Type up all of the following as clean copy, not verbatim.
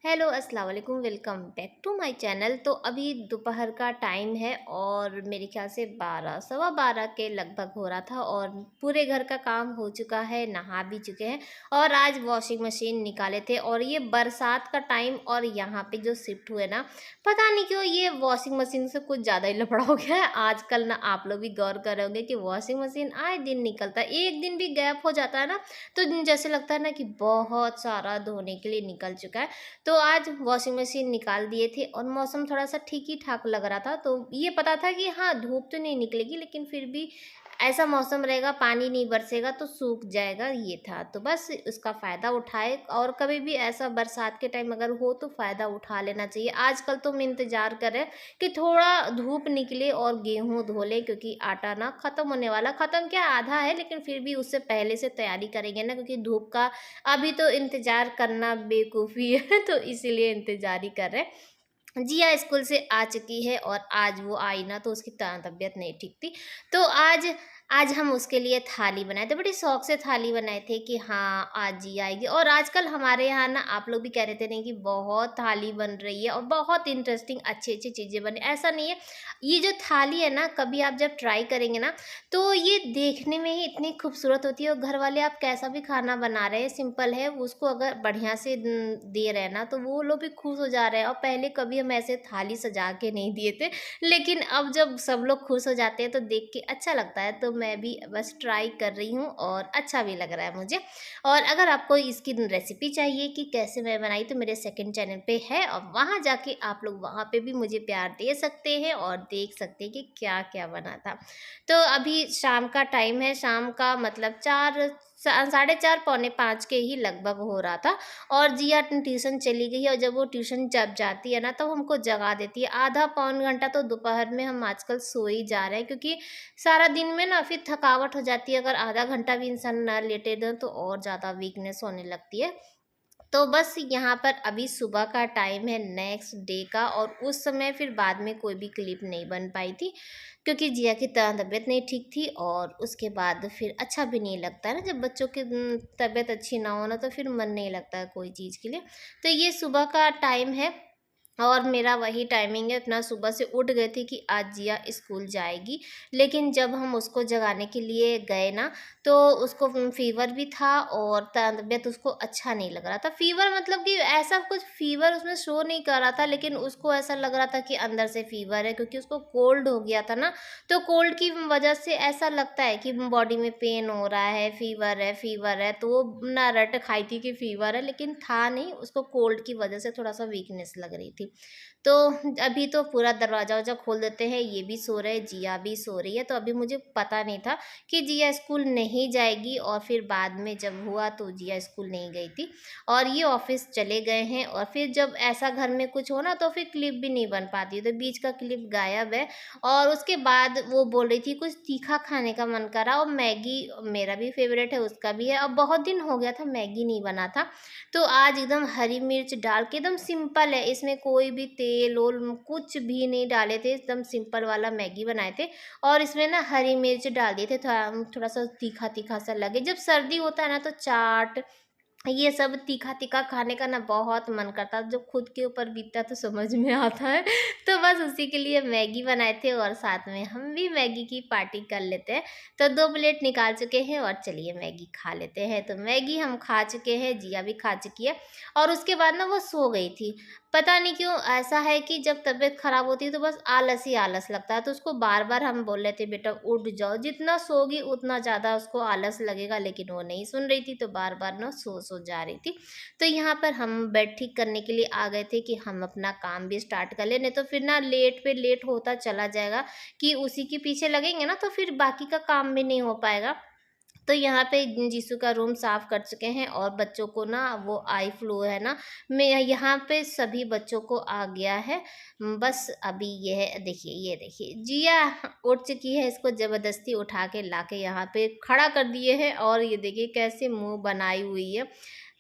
Hello अस्सलाम वालेकुम, welcome back to my channel. तो अभी दोपहर का टाइम है और मेरे ख्याल से 12 सवा 12 के लगभग हो रहा था और पूरे घर का काम हो चुका है, नहा भी चुके हैं। और आज वॉशिंग मशीन निकाले थे और ये बरसात का टाइम और यहाँ पे जो शिफ्ट हुए ना, पता नहीं क्यों ये वॉशिंग मशीन से कुछ ज़्यादा ही लफड़ा हो गया है आजकल ना। आप लोग भी गौर कर रहे होंगे कि वॉशिंग मशीन आए दिन निकलता है, एक दिन भी गैप हो जाता है ना तो जैसे लगता है ना कि बहुत सारा धोने के लिए निकल चुका है। तो आज वॉशिंग मशीन निकाल दिए थे और मौसम थोड़ा-सा ठीक ही ठाक लग रहा था, तो ये पता था कि हाँ, धूप तो नहीं निकलेगी लेकिन फिर भी ऐसा मौसम रहेगा, पानी नहीं बरसेगा तो सूख जाएगा, ये था। तो बस उसका फ़ायदा उठाए और कभी भी ऐसा बरसात के टाइम अगर हो तो फ़ायदा उठा लेना चाहिए। आजकल तो हम इंतज़ार कर रहे हैं कि थोड़ा धूप निकले और गेहूँ धो लें, क्योंकि आटा ना ख़त्म होने वाला, ख़त्म क्या आधा है, लेकिन फिर भी उससे पहले से तैयारी करेंगे ना, क्योंकि धूप का अभी तो इंतज़ार करना बेवकूफ़ी है तो इसीलिए इंतज़ार ही कर रहे हैं। जिया स्कूल से आ चुकी है और आज वो आई ना तो उसकी तबीयत नहीं ठीक थी। तो आज आज हम उसके लिए थाली बनाए थे, बड़ी शौक से थाली बनाए थे कि हाँ, आज जिया आएगी। और आजकल हमारे यहाँ ना आप लोग भी कह रहे थे नहीं कि बहुत थाली बन रही है और बहुत इंटरेस्टिंग अच्छी-अच्छी चीज़ें बनी। ऐसा नहीं है, ये जो थाली है ना, कभी आप जब ट्राई करेंगे ना तो ये देखने में ही इतनी खूबसूरत होती है और घर वाले आप कैसा भी खाना बना रहे हैं, सिंपल है, उसको अगर बढ़िया से दे रहे हैं ना तो वो लोग भी खुश हो जा रहे हैं। और पहले कभी हम ऐसे थाली सजा के नहीं दिए थे, लेकिन अब जब सब लोग खुश हो जाते हैं तो देख के अच्छा लगता है। तो मैं भी बस ट्राई कर रही हूँ और अच्छा भी लग रहा है मुझे। और अगर आपको इसकी रेसिपी चाहिए कि कैसे मैं बनाई तो मेरे सेकंड चैनल पे है और वहाँ जाके आप लोग वहाँ पे भी मुझे प्यार दे सकते हैं और देख सकते हैं कि क्या क्या बना था। तो अभी शाम का टाइम है, शाम का मतलब 4 साढ़े 4 पौने 5 के ही लगभग हो रहा था। और जिया ट्यूशन चली गई है और जब वो ट्यूशन जब जाती है ना तो हमको जगा देती है। आधा पौन घंटा तो दोपहर में हम आजकल सो ही जा रहे हैं, क्योंकि सारा दिन में ना फिर थकावट हो जाती है। अगर आधा घंटा भी इंसान ना लेटे दे तो और ज़्यादा वीकनेस होने लगती है। तो बस यहाँ पर अभी सुबह का टाइम है नेक्स्ट डे का, और उस समय फिर बाद में कोई भी क्लिप नहीं बन पाई थी, क्योंकि जिया की तबीयत नहीं ठीक थी। और उसके बाद फिर अच्छा भी नहीं लगता है ना, जब बच्चों की तबीयत अच्छी ना हो ना तो फिर मन नहीं लगता है कोई चीज़ के लिए। तो ये सुबह का टाइम है और मेरा वही टाइमिंग है, इतना सुबह से उठ गई थी कि आज जिया स्कूल जाएगी। लेकिन जब हम उसको जगाने के लिए गए ना तो उसको फ़ीवर भी था और तबीयत उसको अच्छा नहीं लग रहा था। फ़ीवर मतलब कि ऐसा कुछ फ़ीवर उसमें शो नहीं कर रहा था, लेकिन उसको ऐसा लग रहा था कि अंदर से फ़ीवर है, क्योंकि उसको कोल्ड हो गया था ना। तो कोल्ड की वजह से ऐसा लगता है कि बॉडी में पेन हो रहा है, फ़ीवर है, तो वो ना रट खाई थी कि फ़ीवर है, लेकिन था नहीं, उसको कोल्ड की वजह से थोड़ा-सा वीकनेस लग रही थी। तो अभी तो पूरा दरवाज़ा-वरवाज़ा खोल देते हैं, ये भी सो रहे, जिया भी सो रही है। तो अभी मुझे पता नहीं था कि जिया स्कूल नहीं जाएगी और फिर बाद में जब हुआ तो जिया स्कूल नहीं गई थी और ये ऑफ़िस चले गए हैं। और फिर जब ऐसा घर में कुछ हो ना तो फिर क्लिप भी नहीं बन पाती, तो बीच का क्लिप गायब है। और उसके बाद वो बोल रही थी कुछ तीखा खाने का मन कर रहा, और मैगी मेरा भी फ़ेवरेट है, उसका भी है। अब बहुत दिन हो गया था मैगी नहीं बना था, तो आज एकदम हरी मिर्च डाल के एकदम सिंपल है, इसमें कोई भी तेल-ओल कुछ भी नहीं डाले थे, एकदम सिंपल वाला मैगी बनाए थे। और इसमें ना हरी मिर्च डाल दिए थे, थोड़ा-सा तीखा-तीखा सा लगे। जब सर्दी होता है ना तो चाट ये सब तीखा-तीखा खाने का ना बहुत मन करता है, जब खुद के ऊपर बीतता है तो समझ में आता है। तो बस उसी के लिए मैगी बनाए थे और साथ में हम भी मैगी की पार्टी कर लेते हैं। तो 2 प्लेट निकाल चुके हैं और चलिए मैगी खा लेते हैं। तो मैगी हम खा चुके हैं, जिया भी खा चुकी है और उसके बाद ना वो सो गई थी। पता नहीं क्यों ऐसा है कि जब तबीयत ख़राब होती है तो बस आलस ही आलस लगता है, तो उसको बार-बार हम बोल रहे थे बेटा उठ जाओ, जितना सोओगी उतना ज़्यादा उसको आलस लगेगा, लेकिन वो नहीं सुन रही थी तो बार-बार ना सो जा रही थी। तो यहाँ पर हम बेड ठीक करने के लिए आ गए थे कि हम अपना काम भी स्टार्ट कर लें, नहीं तो फिर ना लेट पे लेट होता चला जाएगा कि उसी के पीछे लगेंगे ना तो फिर बाकी का काम भी नहीं हो पाएगा। तो यहाँ पे जीसू का रूम साफ़ कर चुके हैं और बच्चों को ना वो आई फ्लू है ना, मैं यहाँ पे सभी बच्चों को आ गया है। बस अभी ये देखिए जिया उठ चुकी है, इसको ज़बरदस्ती उठा के लाके यहाँ पे खड़ा कर दिए हैं और ये देखिए कैसे मुँह बनाई हुई है।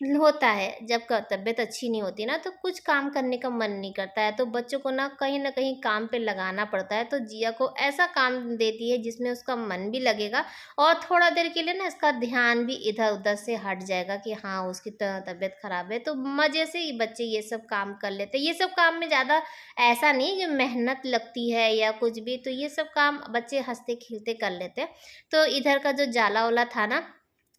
होता है, जब तबीयत अच्छी नहीं होती ना तो कुछ काम करने का मन नहीं करता है, तो बच्चों को ना कहीं न कहीं काम पे लगाना पड़ता है। तो जिया को ऐसा काम देती है जिसमें उसका मन भी लगेगा और थोड़ा देर के लिए ना इसका ध्यान भी इधर-उधर से हट जाएगा कि हाँ, उसकी तबीयत ख़राब है, तो मज़े से ही बच्चे ये सब काम कर लेते हैं। ये सब काम में ज़्यादा ऐसा नहीं कि मेहनत लगती है या कुछ भी, तो ये सब काम बच्चे हँसते-खेलते कर लेते हैं। तो इधर का जो जाला-वाला था ना,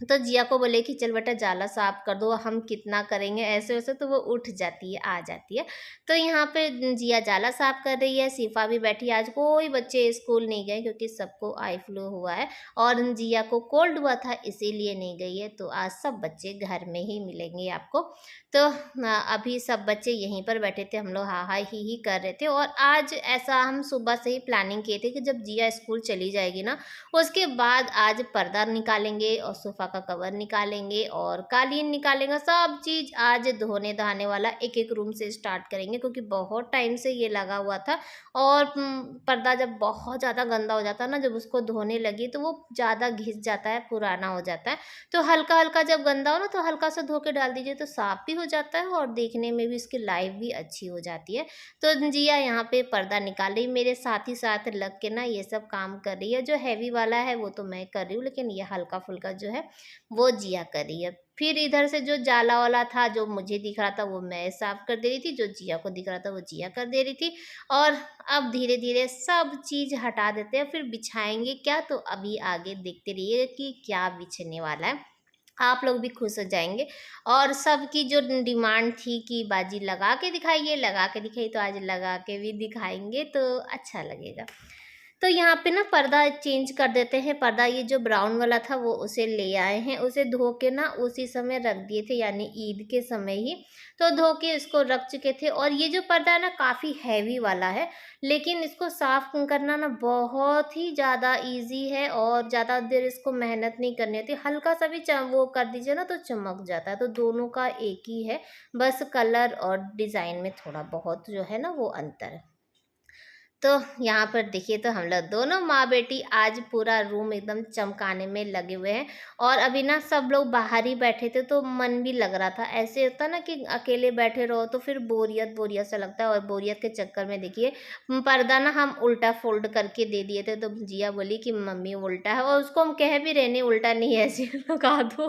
तो जिया को बोले कि चल बेटा जाला साफ कर दो, हम कितना करेंगे ऐसे-वैसे, तो वो उठ जाती है, आ जाती है। तो यहाँ पे जिया जाला साफ कर रही है, शिफ़ा भी बैठी है। आज कोई बच्चे स्कूल नहीं गए क्योंकि सबको आई फ्लू हुआ है और जिया को कोल्ड हुआ था इसीलिए नहीं गई है, तो आज सब बच्चे घर में ही मिलेंगे आपको। तो अभी सब बच्चे यहीं पर बैठे थे, हम लोग हा-हा, ही-ही कर रहे थे और आज ऐसा हम सुबह से ही प्लानिंग किए थे कि जब जिया स्कूल चली जाएगी ना, उसके बाद आज पर्दा निकालेंगे और सोफ़ा का कवर निकालेंगे और कालीन निकालेंगे, सब चीज़ आज धोने-धाने वाला एक-एक रूम से स्टार्ट करेंगे क्योंकि बहुत टाइम से ये लगा हुआ था और पर्दा जब बहुत ज़्यादा गंदा हो जाता है ना, जब उसको धोने लगी तो वो ज़्यादा घिस जाता है, पुराना हो जाता है। तो हल्का-हल्का जब गंदा हो ना तो हल्का सा धो के डाल दीजिए तो साफ़ भी हो जाता है और देखने में भी उसकी लाइफ़ भी अच्छी हो जाती है। तो जिया यहाँ पे पर्दा निकाल रही, मेरे साथ ही साथ लग के ना ये सब काम कर रही है। जो हैवी वाला है वो तो मैं कर रही हूँ, लेकिन ये हल्का-फुल्का जो है वो जिया कर रही है। फिर इधर से जो जाला वाला था, जो मुझे दिख रहा था वो मैं साफ कर दे रही थी, जो जिया को दिख रहा था वो जिया कर दे रही थी। और अब धीरे-धीरे सब चीज़ हटा देते हैं, फिर बिछाएँगे क्या, तो अभी आगे देखते रहिए कि क्या बिछने वाला है। आप लोग भी खुश हो जाएँगे और सबकी जो डिमांड थी कि बाजी लगा के दिखाइए, तो आज लगा के भी दिखाएँगे तो अच्छा लगेगा। तो यहाँ पे ना पर्दा चेंज कर देते हैं, पर्दा ये जो ब्राउन वाला था वो उसे ले आए हैं, उसे धो के ना उसी समय रख दिए थे यानी ईद के समय ही, तो धो के इसको रख चुके थे और ये जो पर्दा है ना काफ़ी हैवी वाला है, लेकिन इसको साफ़ करना ना बहुत ही ज़्यादा ईज़ी है और ज़्यादा देर इसको मेहनत नहीं करनी होती, हल्का-सा भी वो कर दीजिए ना तो चमक जाता है, तो दोनों का एक ही है, बस कलर और डिज़ाइन में थोड़ा बहुत जो है ना वो अंतर है। तो यहाँ पर देखिए तो हम लोग दोनों माँ-बेटी आज पूरा रूम एकदम चमकाने में लगे हुए हैं और अभी ना सब लोग बाहर ही बैठे थे तो मन भी लग रहा था। ऐसे होता है ना कि अकेले बैठे रहो तो फिर बोरियत-बोरियत सा लगता है और बोरियत के चक्कर में देखिए पर्दा ना हम उल्टा फ़ोल्ड करके दे दिए थे, तो जिया बोली कि मम्मी उल्टा है और उसको हम कह भी रहे नहीं उल्टा नहीं है ऐसे लगा दो।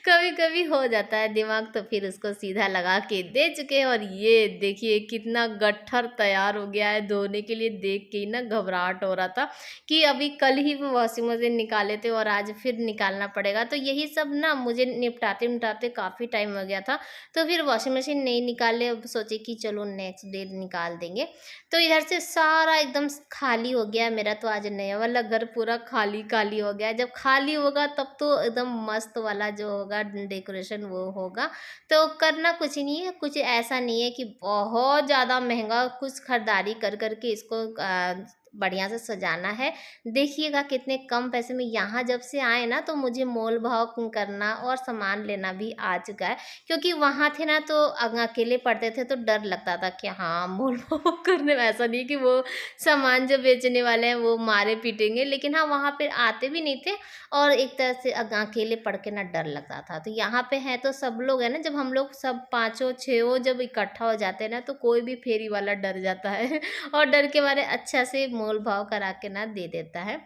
कभी-कभी हो जाता है दिमाग, तो फिर उसको सीधा लगा के दे चुके हैं और ये देखिए कितना गट्ठर तैयार हो गया है। धोने के लिए देख के ही ना घबराहट हो रहा था कि अभी कल ही वो वॉशिंग मशीन निकाले थे और आज फिर निकालना पड़ेगा। तो यही सब ना मुझे निपटाते-निपटाते काफ़ी टाइम हो गया था। तो फिर वॉशिंग मशीन नहीं निकाले, अब सोचे कि चलो नेक्स्ट डे निकाल देंगे। तो इधर से सारा एकदम खाली हो गया मेरा, तो आज नया वाला घर पूरा खाली-खाली हो गया। जब खाली होगा तब तो एकदम मस्त वाला जो होगा डेकोरेशन वो होगा। तो करना कुछ नहीं है, कुछ ऐसा नहीं है कि बहुत ज़्यादा महँगा कुछ खरीदारी कर के इसको बढ़िया से सजाना है। देखिएगा कितने कम पैसे में यहाँ जब से आए ना तो मुझे मोल-भाव करना और सामान लेना भी आ चुका है। क्योंकि वहाँ थे ना तो अकेले पड़ते थे तो डर लगता था कि हाँ, मोल-भाव करने में ऐसा नहीं कि वो सामान जो बेचने वाले हैं वो मारे पीटेंगे, लेकिन हाँ, वहाँ पे आते भी नहीं थे और एक तरह से अकेले पड़ के ना डर लगता था। तो यहाँ पे हैं तो सब लोग हैं ना, जब हम लोग सब पाँचों, छहों जब इकट्ठा हो जाते हैं ना तो कोई भी फेरी वाला डर जाता है और डर के मारे अच्छा से मोल-भाव करा के ना दे देता है।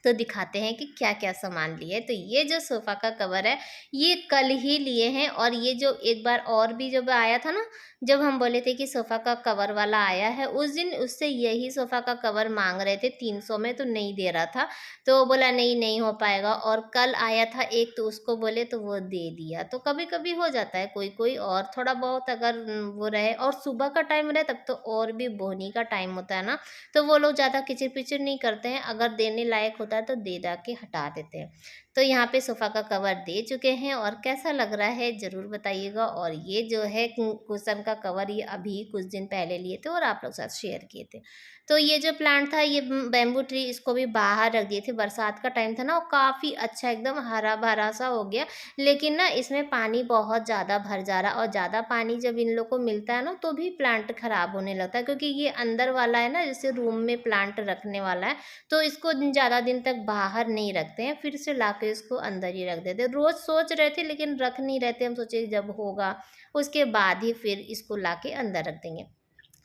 तो दिखाते हैं कि क्या-क्या सामान लिए। तो ये जो सोफ़ा का कवर है, ये कल ही लिए हैं और ये जो एक बार और भी जब आया था ना, जब हम बोले थे कि सोफ़ा का कवर वाला आया है, उस दिन उससे यही सोफ़ा का कवर माँग रहे थे 300 में, तो नहीं दे रहा था। तो बोला नहीं, नहीं हो पाएगा और कल आया था एक तो उसको बोले तो वो दे दिया। तो कभी-कभी हो जाता है कोई-कोई और थोड़ा बहुत अगर वो रहे और सुबह का टाइम रहे तब तो और भी बोहनी का टाइम होता है ना, तो वो लोग ज़्यादा किचिर-पिचिर नहीं करते हैं, अगर देने लायक होता है तो दे-दा के हटा देते हैं। तो यहाँ पे सोफ़ा का कवर दे चुके हैं और कैसा लग रहा है ज़रूर बताइएगा। और ये जो है कुशन का कवर ये अभी कुछ दिन पहले लिए थे और आप लोग के साथ शेयर किए थे। तो ये जो प्लांट था ये बैम्बू ट्री, इसको भी बाहर रख दिए थे, बरसात का टाइम था ना, वो काफ़ी अच्छा एकदम हरा-भरा सा हो गया। लेकिन ना इसमें पानी बहुत ज़्यादा भर जा रहा और ज़्यादा पानी जब इन लोग को मिलता है ना तो भी प्लांट खराब होने लगता है, क्योंकि ये अंदर वाला है ना, जैसे रूम में प्लांट रखने वाला है, तो इसको ज़्यादा दिन तक बाहर नहीं रखते हैं, फिर से ला फिर इसको अंदर ही रख देते। रोज़ सोच रहे थे लेकिन रख नहीं रहे थे, हम सोचे जब होगा उसके बाद ही फिर इसको लाके अंदर रख देंगे।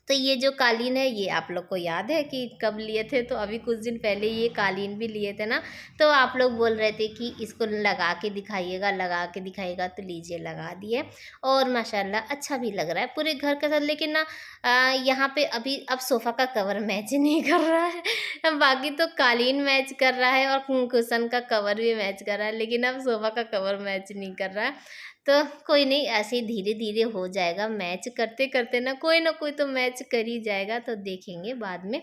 तो ये जो कालीन है ये आप लोग को याद है कि कब लिए थे? तो अभी कुछ दिन पहले ये कालीन भी लिए थे ना, तो आप लोग बोल रहे थे कि इसको लगा के दिखाइएगा, लगा के दिखाइएगा, तो लीजिए लगा दिए और माशाल्लाह अच्छा भी लग रहा है पूरे घर के साथ। लेकिन ना यहाँ पे अभी अब सोफ़ा का कवर मैच नहीं कर रहा है। बाकी तो कालीन मैच कर रहा है और कुशन का कवर भी मैच कर रहा है, लेकिन अब सोफ़ा का कवर मैच नहीं कर रहा है। तो कोई नहीं, ऐसे ही धीरे-धीरे हो जाएगा, मैच करते-करते ना कोई तो मैच कर ही जाएगा, तो देखेंगे बाद में।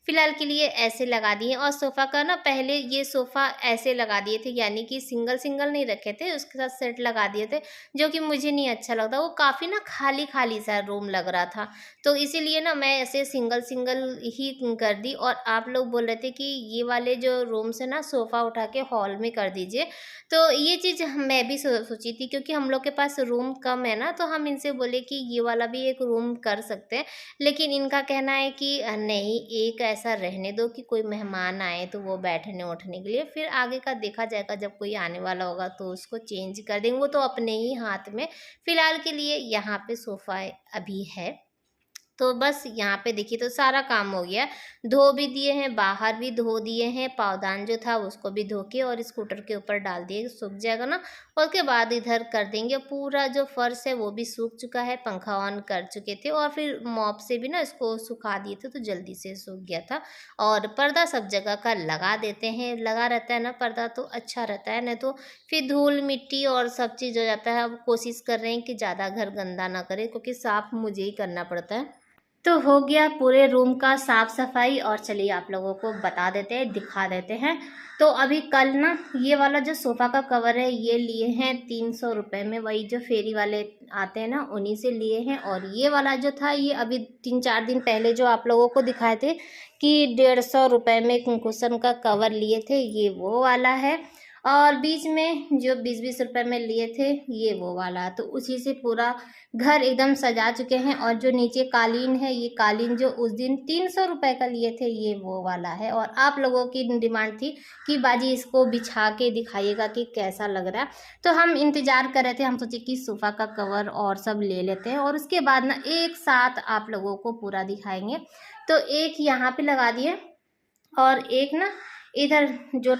फ़िलहाल के लिए ऐसे लगा दिए और सोफ़ा का ना पहले ये सोफ़ा ऐसे लगा दिए थे, यानी कि सिंगल-सिंगल नहीं रखे थे, उसके साथ सेट लगा दिए थे, जो कि मुझे नहीं अच्छा लगता। वो काफ़ी ना खाली-खाली सा रूम लग रहा था, तो इसीलिए ना मैं ऐसे सिंगल-सिंगल ही कर दी और आप लोग बोल रहे थे कि ये वाले जो रूम्स है ना सोफ़ा उठा के हॉल में कर दीजिए। तो ये चीज़ मैं भी सोची थी, क्योंकि हम लोग के पास रूम कम है ना, तो हम इनसे बोले कि ये वाला भी एक रूम कर सकते हैं। लेकिन इनका कहना है कि नहीं, एक ऐसा रहने दो कि कोई मेहमान आए तो वो बैठने-उठने के लिए, फिर आगे का देखा जाएगा, जब कोई आने वाला होगा तो उसको चेंज कर देंगे, वो तो अपने ही हाथ में। फ़िलहाल के लिए यहाँ पे सोफ़ा अभी है। तो बस यहाँ पे देखिए तो सारा काम हो गया, धो भी दिए हैं, बाहर भी धो दिए हैं, पावदान जो था उसको भी धो के और स्कूटर के ऊपर डाल दिए, सूख जाएगा ना। और उसके बाद इधर कर देंगे, पूरा जो फर्श है वो भी सूख चुका है, पंखा ऑन कर चुके थे और फिर मॉप से भी ना इसको सुखा दिए थे, तो जल्दी से सूख गया था। और पर्दा सब जगह का लगा देते हैं, लगा रहता है ना पर्दा तो अच्छा रहता है, नहीं तो फिर धूल मिट्टी और सब चीज़ हो जाता है। अब कोशिश कर रहे हैं कि ज़्यादा घर गंदा ना करें, क्योंकि साफ़ मुझे ही करना पड़ता है। तो हो गया पूरे रूम का साफ सफाई और चलिए आप लोगों को बता देते हैं, दिखा देते हैं। तो अभी कल ना ये वाला जो सोफ़ा का कवर है ये लिए हैं 300 रुपये में, वही जो फेरी वाले आते हैं ना उन्हीं से लिए हैं। और ये वाला जो था ये अभी 3-4 दिन पहले जो आप लोगों को दिखाए थे कि 150 रुपये में कुशन का कवर लिए थे, ये वो वाला है। और बीच में जो 20-20 रुपये में लिए थे ये वो वाला, तो उसी से पूरा घर एकदम सजा चुके हैं। और जो नीचे कालीन है, ये कालीन जो उस दिन 300 रुपये का लिए थे ये वो वाला है। और आप लोगों की डिमांड थी कि बाजी इसको बिछा के दिखाइएगा कि कैसा लग रहा है, तो हम इंतज़ार कर रहे थे, हम सोचे कि सोफ़ा का कवर और सब ले लेते हैं और उसके बाद ना एक साथ आप लोगों को पूरा दिखाएंगे। तो एक यहाँ पे लगा दिए और एक ना इधर जो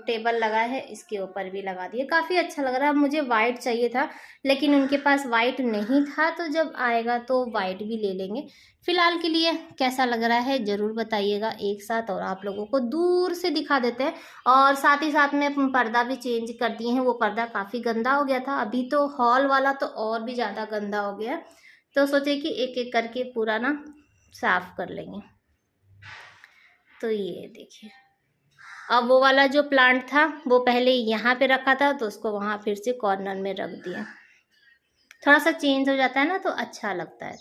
टेबल लगा है इसके ऊपर भी लगा दिए, काफ़ी अच्छा लग रहा है। मुझे वाइट चाहिए था लेकिन उनके पास वाइट नहीं था, तो जब आएगा तो वाइट भी ले लेंगे। फ़िलहाल के लिए कैसा लग रहा है ज़रूर बताइएगा एक साथ, और आप लोगों को दूर से दिखा देते हैं। और साथ ही साथ में पर्दा भी चेंज कर दिए हैं, वो पर्दा काफ़ी गंदा हो गया था, अभी तो हॉल वाला तो और भी ज़्यादा गंदा हो गया, तो सोचे कि एक एक करके पूरा ना साफ़ कर लेंगे। तो ये देखिए, अब वो वाला जो प्लांट था वो पहले यहाँ पे रखा था, तो उसको वहाँ फिर से कॉर्नर में रख दिया। थोड़ा सा चेंज हो जाता है ना तो अच्छा लगता है।